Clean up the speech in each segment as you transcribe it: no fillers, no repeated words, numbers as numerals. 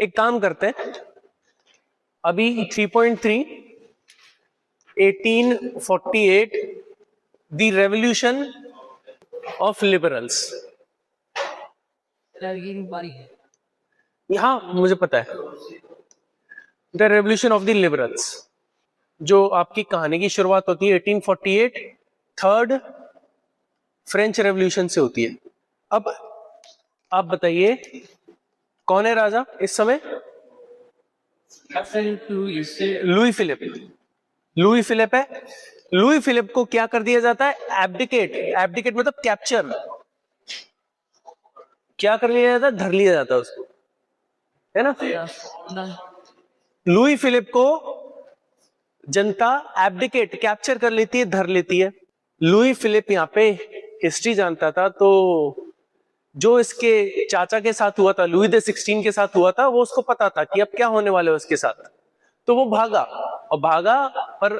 एक काम करते हैं, अभी 3.3 1848 द रेवोल्यूशन ऑफ लिबरल्स। यहां मुझे पता है, the revolution of the liberals, जो आपकी कहानी की शुरुआत होती है 1848 थर्ड फ्रेंच रेवोल्यूशन से होती है। अब आप बताइए कौन है राजा इस समय? Louis Philippe. लुई फिलिप है। लुई फिलिप को क्या कर दिया जाता है? एब्डिकेट। एब्डिकेट मतलब कैप्चर। क्या कर लिया जाता है? धर लिया जाता है उसको, है ना? लुई फिलिप को जनता एब्डिकेट कैप्चर कर लेती है, धर लेती है। लुई फिलिप यहाँ पे हिस्ट्री जानता था, तो जो इसके चाचा के साथ हुआ था, लुई द 16 के साथ हुआ था, वो उसको पता था कि अब क्या होने वाला है उसके साथ। तो वो भागा, और भागा पर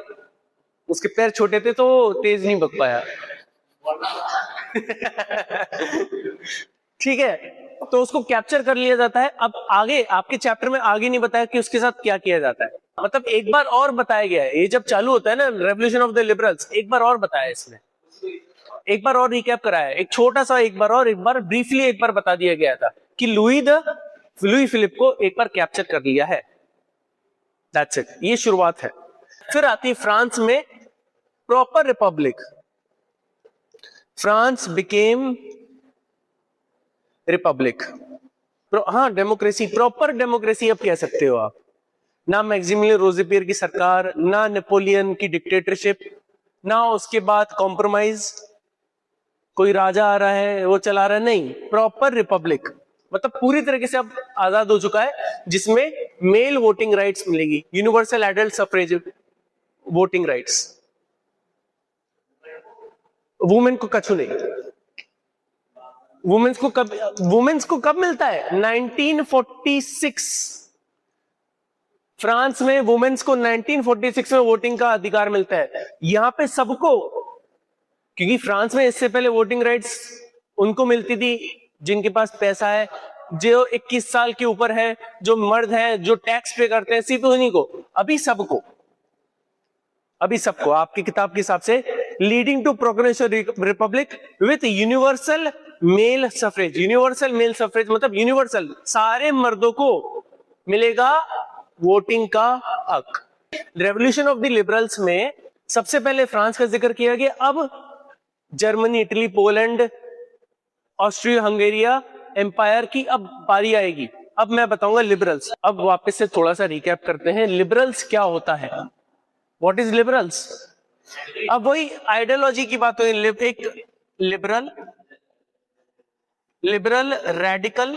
उसके पैर छोटे थे तो तेज नहीं भाग पाया। ठीक है, तो उसको कैप्चर कर लिया जाता है। अब आगे आपके चैप्टर में आगे नहीं बताया कि उसके साथ क्या किया जाता है, मतलब एक बार और बताया गया है। ये जब चालू होता है ना रेवोल्यूशन ऑफ द लिबरल्स, एक बार और बताया इसमें, एक बार और रिकैप कराया, एक छोटा सा एक बार ब्रीफली एक बार बता दिया गया था कि लुई फिलिप को एक बार कैप्चर कर लिया है। दैट्स इट, ये शुरुआत है। फिर आती है फ्रांस में proper Republic. France became Republic. हाँ, डेमोक्रेसी, प्रॉपर डेमोक्रेसी अब कह सकते हो आप। ना मैक्सिमिलियन रोज़ेपियर की सरकार, ना नेपोलियन की डिक्टेटरशिप, ना उसके बाद कॉम्प्रोमाइज, कोई राजा आ रहा है वो चला रहा है, नहीं, प्रॉपर रिपब्लिक। मतलब पूरी तरीके से अब आजाद हो चुका है, जिसमें मेल वोटिंग राइट्स मिलेगी, universal adult suffrage voting rights. Women को कछु नहीं। वुमेन्स को कब मिलता है? 1946। फ्रांस में वुमेन्स को 1946 में वोटिंग का अधिकार मिलता है। यहां पे सबको, क्योंकि फ्रांस में इससे पहले वोटिंग राइट्स उनको मिलती थी जिनके पास पैसा है, जो 21 साल के ऊपर है, जो मर्द है, जो टैक्स पे करते हैं, सिर्फ उन्हीं को। अभी सबको आपकी किताब के हिसाब से leading to progressive republic with universal male suffrage. Universal male suffrage मतलब यूनिवर्सल, सारे मर्दों को मिलेगा वोटिंग का हक। रेवोल्यूशन ऑफ द लिबरल्स में सबसे पहले फ्रांस का जिक्र किया गया, अब Germany, Italy, Poland, Austria Hungarian empire की अब बारी आएगी। अब मैं बताऊंगा लिबरल्स। अब वापस से थोड़ा सा रिकैप करते हैं, लिबरल्स क्या होता है, व्हाट इज लिबरल्स। अब वही आइडियोलॉजी की बात हुई। एक liberal radical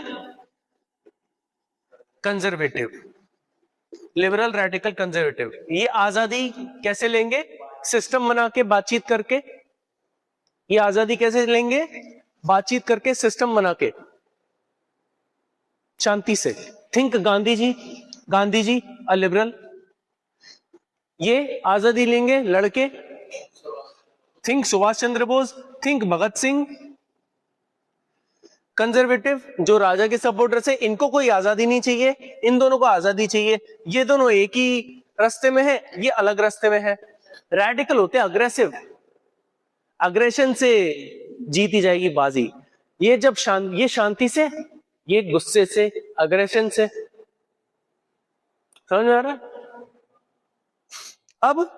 conservative. Liberal radical conservative, ये आजादी कैसे लेंगे? सिस्टम बना के, बातचीत करके। ये आजादी कैसे लेंगे? बातचीत करके, सिस्टम बना के, शांति से। Think Gandhi ji a liberal. ये आजादी लेंगे लड़के। Think Subhash Chandra Bose, think Bhagat Singh. Conservative जो राजा के सपोर्टर्स है, इनको कोई आजादी नहीं चाहिए, इन दोनों को आजादी चाहिए। ये दोनों एक ही रास्ते में है, ये अलग रास्ते में है। रेडिकल होते हैं अग्रेसिव, अग्रेशन से जीती जाएगी बाजी। ये जब ये शांति से, ये गुस्से से, अग्रेशन से। समझ में आ रहा है? अब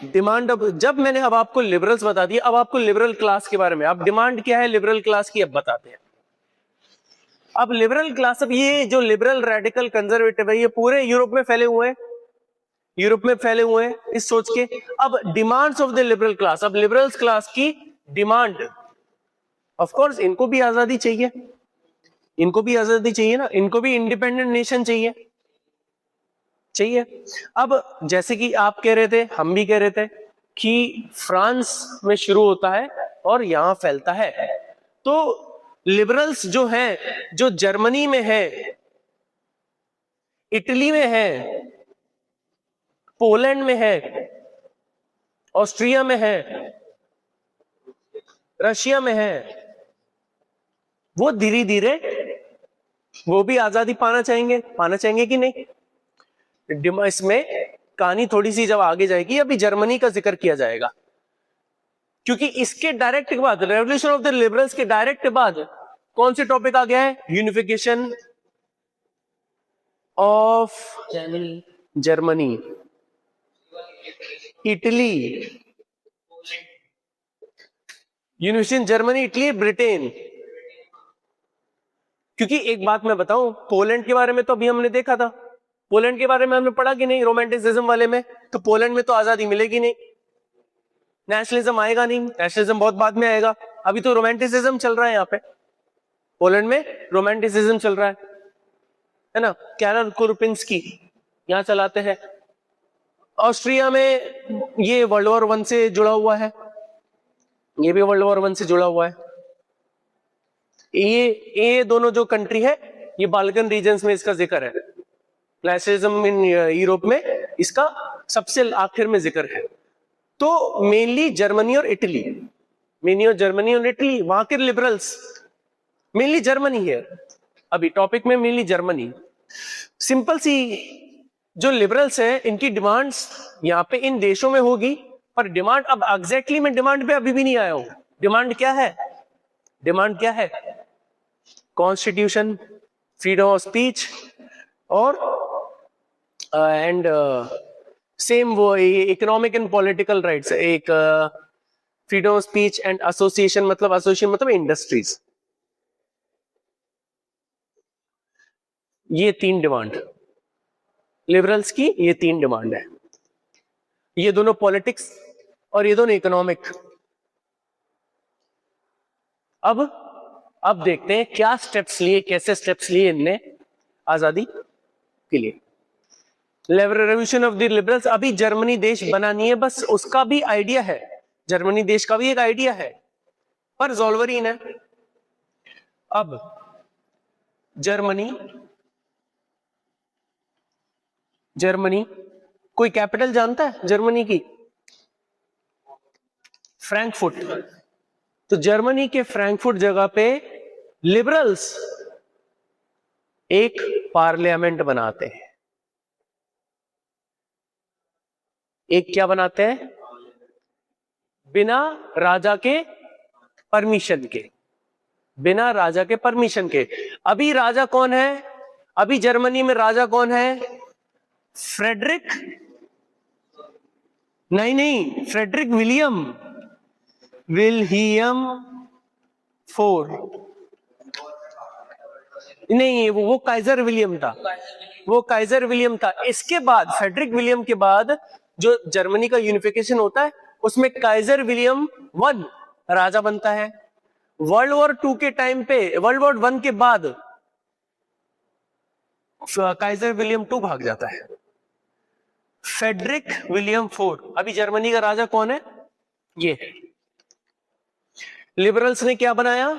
डिमांड, जब मैंने अब आपको लिबरल्स बता दिया, अब आपको लिबरल क्लास के बारे में, अब डिमांड क्या है लिबरल क्लास की अब बताते हैं। अब लिबरल क्लास, अब ये जो लिबरल रेडिकल कंजर्वेटिव है, ये पूरे यूरोप में फैले हुए हैं, इस सोच के। अब demands of the liberal class, अब लिबरल्स क्लास की डिमांड, ऑफ कोर्स इनको भी आजादी चाहिए, ना, इनको भी इंडिपेंडेंट नेशन चाहिए। अब जैसे कि आप कह रहे थे, हम भी कह रहे थे कि फ्रांस में शुरू होता है और यहां फैलता है। तो लिबरल्स जो हैं, जो जर्मनी में है, इटली में है, पोलैंड में है, ऑस्ट्रिया में है, रशिया में है, वो धीरे धीरे वो भी आजादी पाना चाहेंगे कि नहीं? इसमें कहानी थोड़ी सी जब आगे जाएगी, अभी जर्मनी का जिक्र किया जाएगा, क्योंकि इसके डायरेक्ट के बाद, रेवोल्यूशन ऑफ द लिबरल्स के डायरेक्ट बाद कौन से टॉपिक आ गया है? Unification of Germany, Italy, unification Germany, Italy, Britain. क्योंकि एक बात मैं बताऊं, पोलैंड के बारे में तो अभी हमने देखा था, पोलैंड के बारे में हमने पढ़ा कि नहीं रोमांटिसिज्म वाले में, तो पोलैंड में तो आजादी मिलेगी नहीं, नेशनलिज्म आएगा नहीं, नेशनलिज्म बहुत बाद में आएगा, अभी तो रोमांटिसिज्म चल रहा है यहाँ पे, पोलैंड में रोमांटिसिज्म चल रहा है ना, कैरल कुरपिंस्की यहाँ चलाते हैं। ऑस्ट्रिया में ये वर्ल्ड वॉर 1 से जुड़ा हुआ है, ये भी वर्ल्ड वॉर 1 से जुड़ा हुआ है। ये दोनों जो कंट्री है, ये बाल्कन रीजन्स में इसका जिक्र है, नेशनलिज्म इन यूरोप में इसका सबसे आखिर में जिक्र है। तो मेनली जर्मनी और इटली, वहां के लिबरल्स, मेनली जर्मनी है अभी टॉपिक में, मेनली जर्मनी। सिंपल सी, जो लिबरल्स है इनकी डिमांड्स यहाँ पे इन देशों में होगी, पर डिमांड, अब एग्जैक्टली मैं डिमांड पे अभी भी नहीं आया हूं। डिमांड क्या है? कॉन्स्टिट्यूशन, फ्रीडम ऑफ स्पीच और एंड सेम वो इकोनॉमिक एंड पॉलिटिकल राइट्स, एक freedom of speech and association, मतलब इंडस्ट्रीज। ये 3 डिमांड लिबरल्स की, ये 3 डिमांड है, ये दोनों पॉलिटिक्स और ये दोनों इकोनॉमिक। अब देखते हैं क्या स्टेप्स लिए, कैसे स्टेप्स लिए इनने आजादी के लिए। रेवोल्यूशन ऑफ द लिबरल्स, अभी जर्मनी देश बना नहीं है, बस उसका भी आइडिया है, जर्मनी देश का भी एक आइडिया है, पर ज़ोल्वरीन है। अब जर्मनी कोई कैपिटल जानता है जर्मनी की? फ्रैंकफुर्ट। तो जर्मनी के फ्रैंकफुर्ट जगह पे लिबरल्स एक पार्लियामेंट बनाते हैं। एक क्या बनाते हैं? बिना राजा के परमिशन के। अभी राजा कौन है? अभी जर्मनी में राजा कौन है? फ्रेडरिक विलियम 4 नहीं, वो काइजर विलियम था। इसके बाद, फ्रेडरिक विलियम के बाद जो जर्मनी का यूनिफिकेशन होता है, उसमें काइजर विलियम 1 राजा बनता है। वर्ल्ड वॉर 2 के टाइम पे, वर्ल्ड वॉर 1 के बाद काइजर विलियम 2 भाग जाता है। फ्रेडरिक विलियम 4 अभी जर्मनी का राजा कौन है? ये लिबरल्स ने क्या बनाया?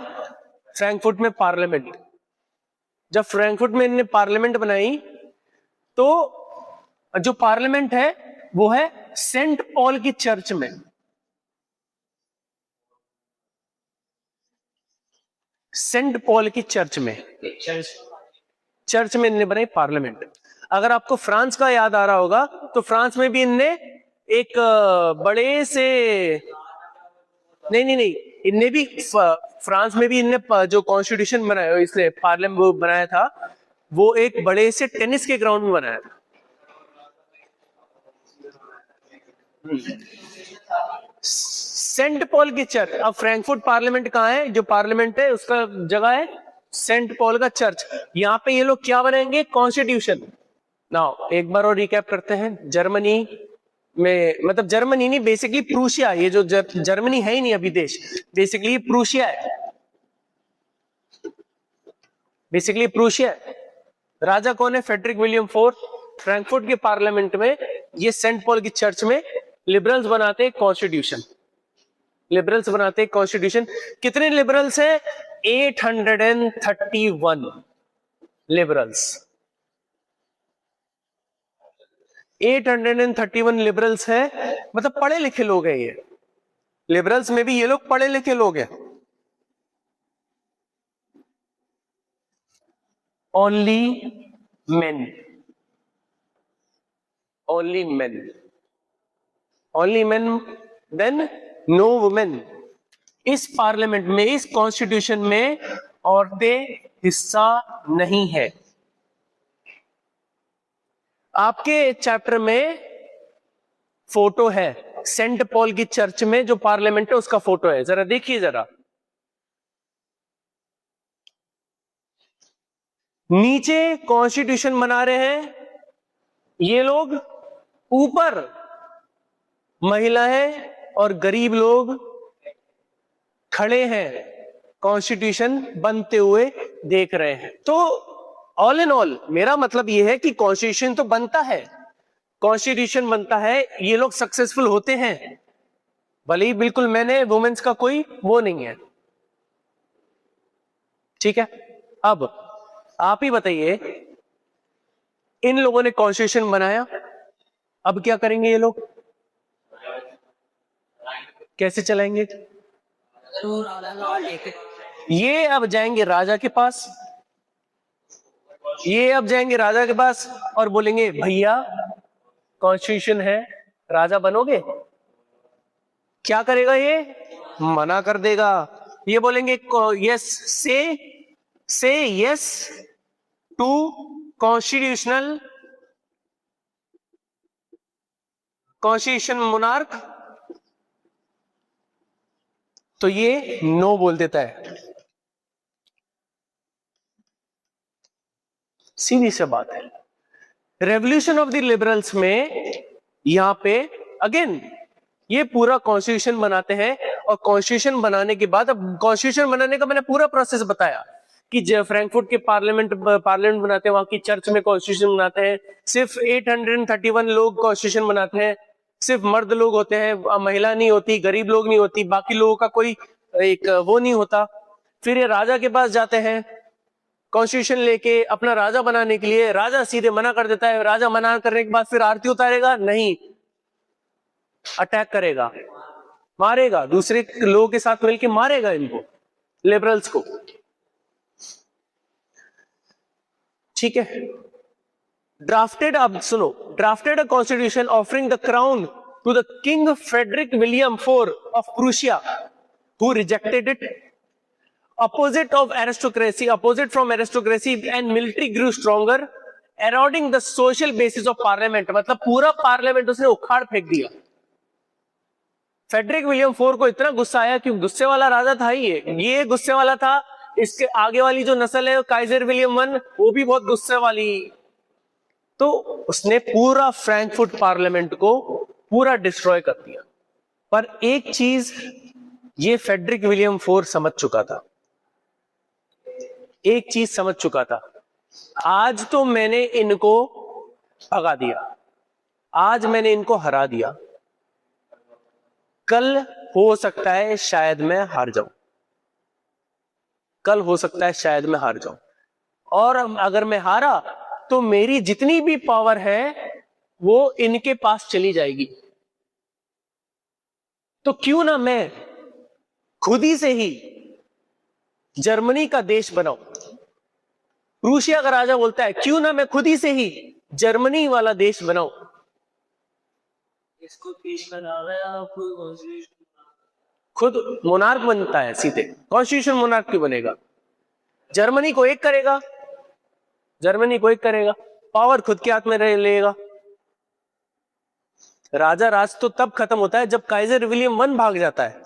फ्रैंकफुर्ट में पार्लियामेंट। जब फ्रैंकफुर्ट में इन्होंने पार्लियामेंट बनाई, तो जो पार्लियामेंट है वो है सेंट पॉल की चर्च में। चर्च में इन्होंने बनाई पार्लियामेंट। अगर आपको फ्रांस का याद आ रहा होगा, तो फ्रांस में भी इनने एक बड़े से नहीं, इनने भी फ्रांस में भी इनने जो कॉन्स्टिट्यूशन बनाया, इसने पार्लियामेंट बनाया था, वो एक बड़े से टेनिस के ग्राउंड में बनाया था। सेंट पॉल की चर्च। अब फ्रैंकफुर्ट पार्लियामेंट कहाँ है? जो पार्लियामेंट है उसका जगह है सेंट पॉल का चर्च। यहाँ पे ये लोग क्या बनाएंगे? कॉन्स्टिट्यूशन। नाउ एक बार और रिकैप करते हैं। जर्मनी में, मतलब जर्मनी नहीं, बेसिकली प्रूशिया, ये जो जर्मनी है ही नहीं अभी देश, बेसिकली प्रूशिया है। राजा कौन है? Frederick William 4। फ्रैंकफुर्ट के पार्लियामेंट में, ये सेंट पॉल की चर्च में लिबरल्स बनाते हैं कॉन्स्टिट्यूशन। कितने लिबरल्स हैं? 831 लिबरल्स। 831 लिबरल्स है, मतलब पढ़े लिखे लोग हैं ये। लिबरल्स में भी ये लोग पढ़े लिखे लोग हैं। Only men, only men, only men, then no women. इस पार्लियामेंट में, इस कॉन्स्टिट्यूशन में औरतें हिस्सा नहीं है। आपके चैप्टर में फोटो है सेंट पॉल की चर्च में जो पार्लियामेंट है उसका फोटो है, जरा देखिए जरा। नीचे कॉन्स्टिट्यूशन बना रहे हैं ये लोग, ऊपर महिलाएं और गरीब लोग खड़े हैं, कॉन्स्टिट्यूशन बनते हुए देख रहे हैं। तो ऑल इन ऑल मेरा मतलब यह है कि कॉन्स्टिट्यूशन तो बनता है, कॉन्स्टिट्यूशन बनता है, ये लोग सक्सेसफुल होते हैं, भले ही बिल्कुल मैंने वुमेन्स का कोई वो नहीं है, ठीक है। अब आप ही बताइए, इन लोगों ने कॉन्स्टिट्यूशन बनाया, अब क्या करेंगे ये लोग, कैसे चलाएंगे? ये अब जाएंगे राजा के पास, ये अब जाएंगे राजा के पास और बोलेंगे भैया कॉन्स्टिट्यूशन है, राजा बनोगे? क्या करेगा ये? मना कर देगा। ये बोलेंगे yes, say yes to constitutional, constitution monarch, तो ये नो बोल देता है। सीधी सी बात है। रेवोल्यूशन ऑफ द लिबरल्स में यहां पे अगेन ये पूरा कॉन्स्टिट्यूशन बनाते हैं, और कॉन्स्टिट्यूशन बनाने के बाद, अब कॉन्स्टिट्यूशन बनाने का मैंने पूरा प्रोसेस बताया कि जब फ्रैंकफर्ट के पार्लियामेंट बनाते हैं, वहां की चर्च में कॉन्स्टिट्यूशन बनाते हैं, सिर्फ 831 लोग कॉन्स्टिट्यूशन बनाते हैं, सिर्फ मर्द लोग होते हैं, महिला नहीं होती, गरीब लोग नहीं होती, बाकी लोगों का कोई एक वो नहीं होता। फिर ये राजा के पास जाते हैं कॉन्स्टिट्यूशन लेके अपना राजा बनाने के लिए, राजा सीधे मना कर देता है। राजा मना करने के बाद फिर आरती उतारेगा नहीं, अटैक करेगा, मारेगा, दूसरे लोगों के साथ मिलकर मारेगा इनको, लिबरल्स को, ठीक है। ड्राफ्टेड, अब सुनो, drafted a constitution offering the crown to the king Frederick William IV of Prussia, who rejected it. Opposite from aristocracy and military grew stronger, eroding the social basis of parliament। मतलब पूरा parliament उसने उखाड़ फेंक दिया। Frederick William IV को इतना गुस्सा आया, क्योंकि गुस्से वाला राजा था ही ये गुस्से वाला था, इसके आगे वाली जो नस्ल है काइजर विलियम I वो भी बहुत गुस्से वाली, तो उसने पूरा फ्रैंकफर्ट पार्लियामेंट को पूरा डिस्ट्रॉय कर दिया। पर एक चीज ये फेडरिक विलियम IV समझ चुका था, एक चीज समझ चुका था, आज तो मैंने इनको भगा दिया, आज मैंने इनको हरा दिया, कल हो सकता है शायद मैं हार जाऊं, कल हो सकता है शायद मैं हार जाऊं, और अगर मैं हारा तो मेरी जितनी भी पावर है वो इनके पास चली जाएगी। तो क्यों ना मैं खुद ही से ही जर्मनी का देश बनाऊं। प्रूशिया का राजा बोलता है क्यों ना मैं खुद ही से ही जर्मनी वाला देश बनाऊं। इसको पेश करा, खुद मोनार्क बनता है सीधे, कॉन्स्टिट्यूशन मोनार्क क्यों बनेगा? जर्मनी को एक करेगा, जर्मनी को एक करेगा, पावर खुद के हाथ में लेगा। राजा राज तो तब खत्म होता है जब काइजर विलियम I भाग जाता है,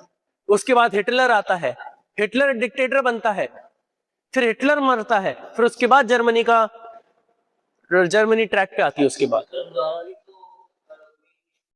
उसके बाद हिटलर आता है, हिटलर डिक्टेटर बनता है, फिर हिटलर मरता है, फिर उसके बाद जर्मनी ट्रैक पे आती है उसके बाद।